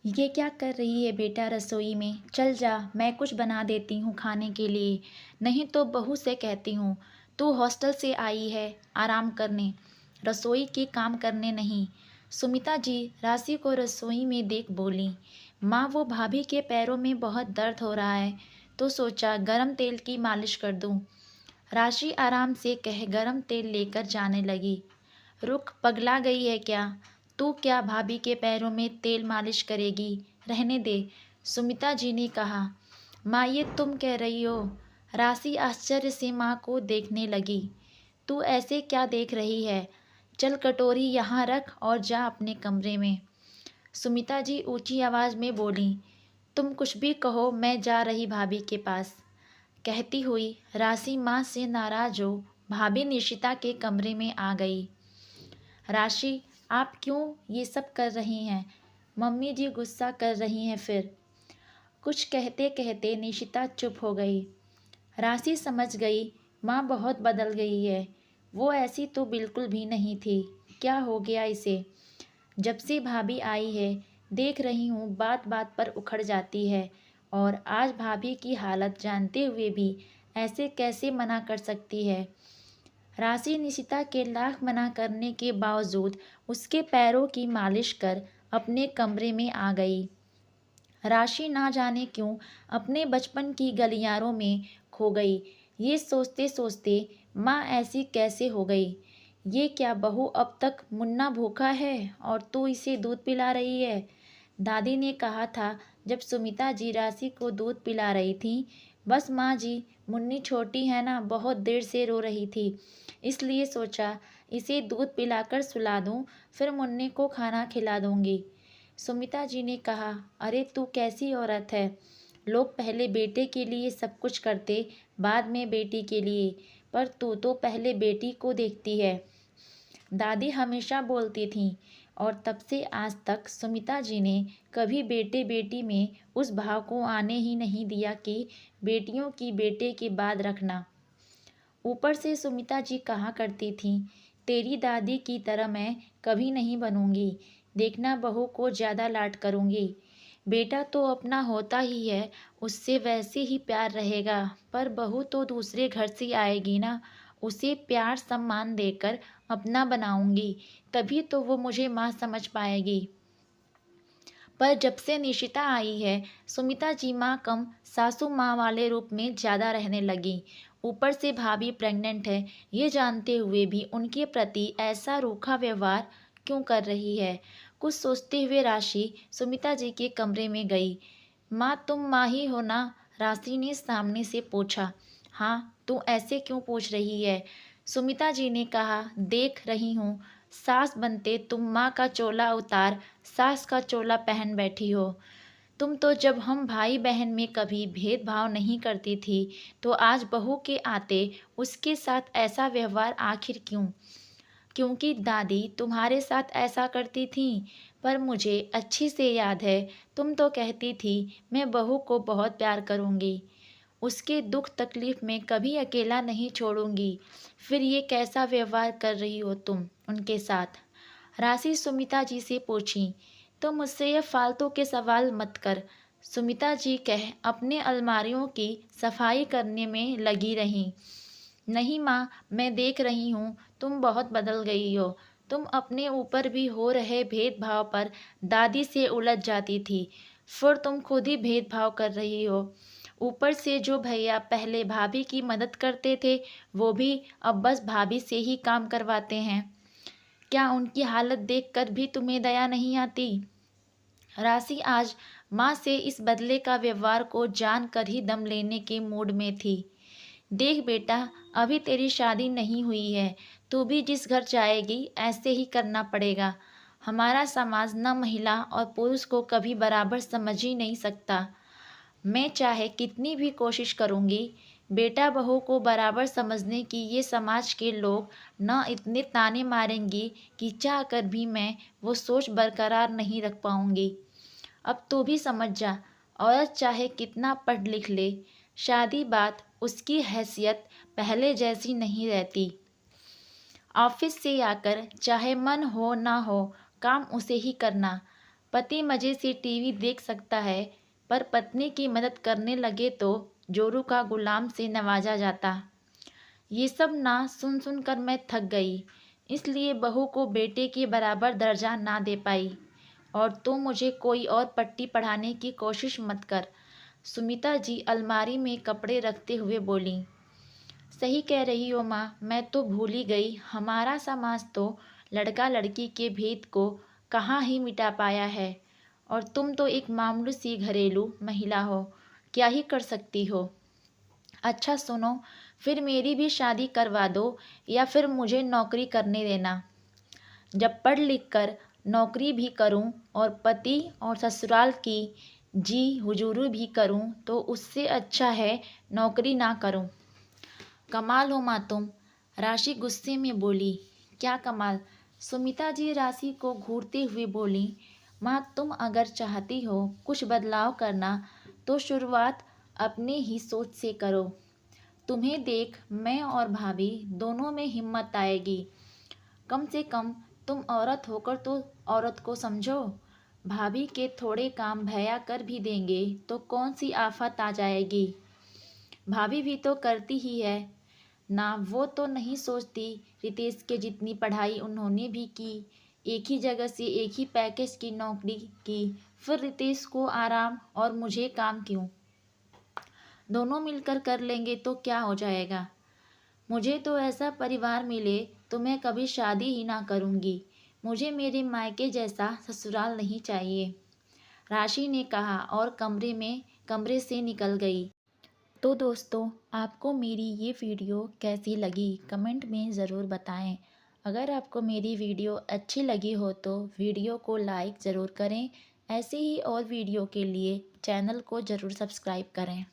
ये क्या कर रही है बेटा रसोई में? चल जा, मैं कुछ बना देती हूँ खाने के लिए। नहीं तो बहू से कहती हूँ, तू हॉस्टल से आई है आराम करने, रसोई के काम करने नहीं। सुमिता जी राशि को रसोई में देख बोली, माँ वो भाभी के पैरों में बहुत दर्द हो रहा है, तो सोचा गरम तेल की मालिश कर दूँ। राशि आराम से कह गरम तेल लेकर जाने लगी। रुक, पगला गई है क्या? तू क्या भाभी के पैरों में तेल मालिश करेगी? रहने दे। सुमिता जी ने कहा। माँ ये तुम कह रही हो? राशि आश्चर्य से माँ को देखने लगी। तू ऐसे क्या देख रही है? चल कटोरी यहाँ रख और जा अपने कमरे में। सुमिता जी ऊंची आवाज़ में बोली, तुम कुछ भी कहो, मैं जा रही भाभी के पास। कहती हुई राशि माँ से नाराज हो भाभी निशिता के कमरे में आ गई। राशि, आप क्यों ये सब कर रही हैं? मम्मी जी गुस्सा कर रही हैं फिर। कुछ कहते कहते निशिता चुप हो गई। राशि समझ गई माँ बहुत बदल गई है। वो ऐसी तो बिल्कुल भी नहीं थी। क्या हो गया इसे? जब से भाभी आई है देख रही हूँ बात बात पर उखड़ जाती है, और आज भाभी की हालत जानते हुए भी ऐसे कैसे मना कर सकती है? राशि निशिता के लाख मना करने के बावजूद उसके पैरों की मालिश कर अपने कमरे में आ गई। राशि ना जाने क्यों अपने बचपन की गलियारों में खो गई। ये सोचते सोचते माँ ऐसी कैसे हो गई? ये क्या बहू अब तक मुन्ना भूखा है और तू इसे दूध पिला रही है? दादी ने कहा था जब सुमिता जी राशि को दूध पिला रही थी, बस माँ जी, मुन्नी छोटी है ना, बहुत देर से रो रही थी, इसलिए सोचा इसे दूध पिलाकर सुला दूँ, फिर मुन्नी को खाना खिला दूँगी। सुमिता जी ने कहा, अरे तू कैसी औरत है? लोग पहले बेटे के लिए सब कुछ करते, बाद में बेटी के लिए, पर तू तो पहले बेटी को देखती है। दादी हमेशा बोलती थीं, और तब से आज तक सुमिता जी ने कभी बेटे बेटी में उस भाव को आने ही नहीं दिया कि बेटियों की बेटे के बाद रखना। ऊपर से सुमिता जी कहा करती थीं, तेरी दादी की तरह मैं कभी नहीं बनूंगी, देखना बहू को ज़्यादा लाड करूंगी। बेटा तो अपना होता ही है, उससे वैसे ही प्यार रहेगा, पर बहू तो दूसरे घर से आएगी ना, उसे प्यार सम्मान देकर अपना बनाऊंगी, तभी तो वो मुझे माँ समझ पाएगी। पर जब से निशिता आई है, सुमिता जी माँ कम सासू माँ वाले रूप में ज़्यादा रहने लगी। ऊपर से भाभी प्रेग्नेंट है, ये जानते हुए भी उनके प्रति ऐसा रूखा व्यवहार क्यों कर रही है? कुछ सोचते हुए राशि सुमिता जी के कमरे में गई। माँ तुम माँ ही हो ना? राशि ने सामने से पूछा। हाँ, तू ऐसे क्यों पूछ रही है? सुमिता जी ने कहा, देख रही हूँ सास बनते तुम माँ का चोला उतार सास का चोला पहन बैठी हो। तुम तो जब हम भाई बहन में कभी भेदभाव नहीं करती थी, तो आज बहू के आते उसके साथ ऐसा व्यवहार आखिर क्यों? क्योंकि दादी तुम्हारे साथ ऐसा करती थी। पर मुझे अच्छी से याद है, तुम तो कहती थी मैं बहू को बहुत प्यार करूँगी, उसके दुख तकलीफ में कभी अकेला नहीं छोड़ूंगी। फिर ये कैसा व्यवहार कर रही हो तुम उनके साथ? राशि सुमिता जी से पूछी। तो मुझसे ये फालतू के सवाल मत कर, सुमिता जी कह अपने अलमारियों की सफाई करने में लगी रहीं। नहीं माँ, मैं देख रही हूँ तुम बहुत बदल गई हो। तुम अपने ऊपर भी हो रहे भेदभाव पर दादी से उलझ जाती थी, फिर तुम खुद ही भेदभाव कर रही हो। ऊपर से जो भैया पहले भाभी की मदद करते थे, वो भी अब बस भाभी से ही काम करवाते हैं। क्या उनकी हालत देखकर भी तुम्हें दया नहीं आती? राशि आज माँ से इस बदले का व्यवहार को जान कर ही दम लेने के मूड में थी। देख बेटा, अभी तेरी शादी नहीं हुई है, तू भी जिस घर जाएगी ऐसे ही करना पड़ेगा। हमारा समाज न महिला और पुरुष को कभी बराबर समझ ही नहीं सकता। मैं चाहे कितनी भी कोशिश करूँगी, बेटा बहू को बराबर समझने की ये समाज के लोग न इतने ताने मारेंगी कि चाह कर भी मैं वो सोच बरकरार नहीं रख पाऊँगी। अब तू भी समझ जा, औरत चाहे कितना पढ़ लिख ले, शादी बात उसकी हैसियत पहले जैसी नहीं रहती। ऑफिस से आकर चाहे मन हो ना हो काम उसे ही करना। पति मज़े से टीवी देख सकता है, पर पत्नी की मदद करने लगे तो जोरू का गुलाम से नवाजा जाता। ये सब ना सुन सुन कर मैं थक गई, इसलिए बहू को बेटे के बराबर दर्जा ना दे पाई। और तू मुझे कोई और पट्टी पढ़ाने की कोशिश मत कर। सुमिता जी अलमारी में कपड़े रखते हुए बोलीं। सही कह रही हो माँ, मैं तो भूल ही गई। हमारा समाज तो लड़का लड़की के भेद को कहाँ ही मिटा पाया है। और तुम तो एक मामूली सी घरेलू महिला हो, क्या ही कर सकती हो। अच्छा सुनो, फिर मेरी भी शादी करवा दो या फिर मुझे नौकरी करने देना। जब पढ़ लिख कर नौकरी भी करूं और पति और ससुराल की जी हुजूरी भी करूं तो उससे अच्छा है नौकरी ना करूं। कमाल हो माँ तुम, राशि गुस्से में बोली। क्या कमाल? सुमिता जी राशि को घूरते हुए बोली। माँ तुम अगर चाहती हो कुछ बदलाव करना तो शुरुआत अपने ही सोच से करो। तुम्हें देख मैं और भाभी दोनों में हिम्मत आएगी। कम से कम तुम औरत होकर तो औरत को समझो। भाभी के थोड़े काम भैया कर भी देंगे तो कौन सी आफत आ जाएगी। भाभी भी तो करती ही है ना, वो तो नहीं सोचती रितेश के जितनी पढ़ाई उन्होंने भी की, एक ही जगह से एक ही पैकेज की नौकरी की, फिर रितेश को आराम और मुझे काम क्यों। दोनों मिलकर कर लेंगे तो क्या हो जाएगा। मुझे तो ऐसा परिवार मिले तो मैं कभी शादी ही ना करूँगी। मुझे मेरे मायके जैसा ससुराल नहीं चाहिए, राशि ने कहा और कमरे से निकल गई। तो दोस्तों, आपको मेरी ये वीडियो कैसी लगी कमेंट में ज़रूर बताएं। अगर आपको मेरी वीडियो अच्छी लगी हो तो वीडियो को लाइक ज़रूर करें। ऐसे ही और वीडियो के लिए चैनल को ज़रूर सब्सक्राइब करें।